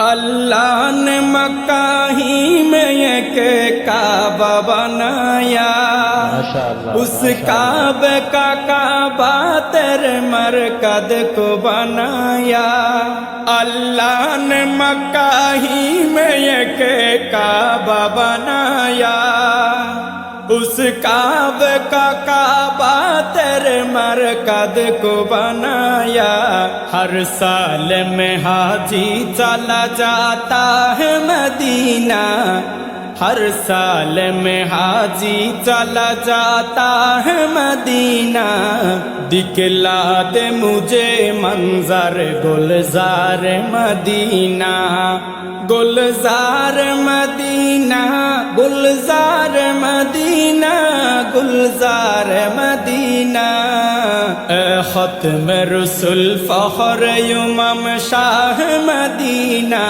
अल्लाह ने मक्का ही में एक काबा बनाया, उस काबे का काबा तेरे मरकद को बनाया। अल्लाह ने मक्का ही में एक काबा बनाया, उस काबे का काबा तेरे मरकद को बनाया। हर साल में हाजी चला जाता है मदीना, हर साल में हाजी चला जाता है मदीना। दिखला दे मुझे मंजर गुलजार मदीना, गुलजार मदीना, गुलजार मदीना, गुलजार मदीना। ख़त्म रसूल फ़ख्र उम्म शाह मदीना,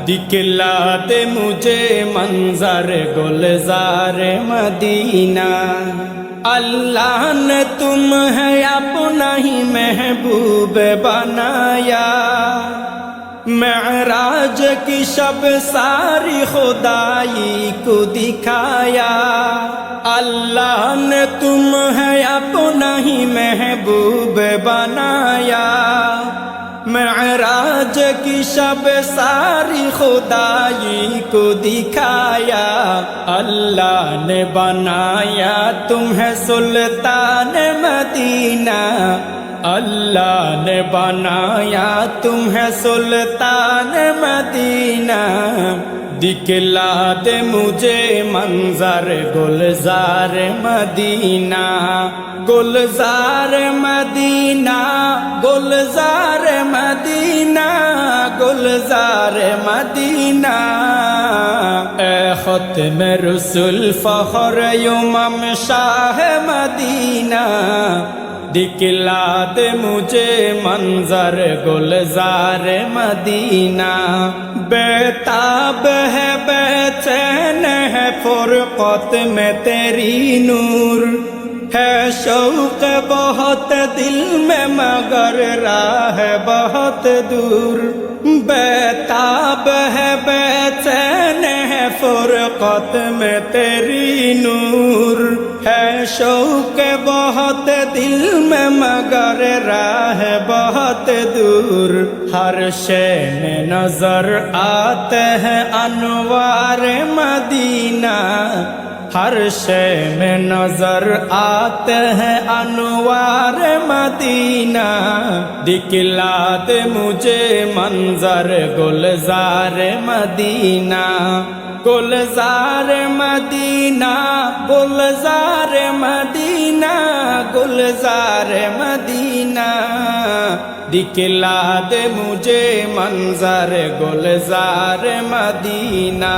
दिखला दे मुझे मंजर गुलजार मदीना। अल्लाह ने तुम है अपना ही महबूब बनाया, मेराज की शब सारी खुदाई को दिखाया। अल्लाह ने तुम है अपना ही महबूब बनाया, मेराज की शब सारी खुदाई को दिखाया। अल्लाह ने बनाया तुम्हें सुल्तान मदीना, अल्लाह ने बनाया तुम्हें सुल्तान मदीना। दिखला दे मुझे मंजर गुलजार मदीना, गुलजार मदीना, गुलजार मदीना, गुलजार मदीना। ख़त्म रसूल फ़ख्र उम्म शाह मदीना, दिखला दे मुझे मंजर गुलजार मदीना। बेताब है बेचैन है फुरक़त में तेरी नूर, है शौक़ बहुत दिल में मगर राह बहुत दूर। बेताब है बेचैन है फुरक़त में तेरी नूर, है शौक़ बहुत दिल में मगर राह बहुत दूर। हर शय में नजर आते हैं अनवार मदीना, हर शय में नजर आते हैं अनवार मदीना। दिखला दे मुझे मंजर गुलजार मदीना, गुलजार मदीना, गुलजार मदीना, गुलजार मदीना। दिखला दे मुझे मंजर गुलजार मदीना।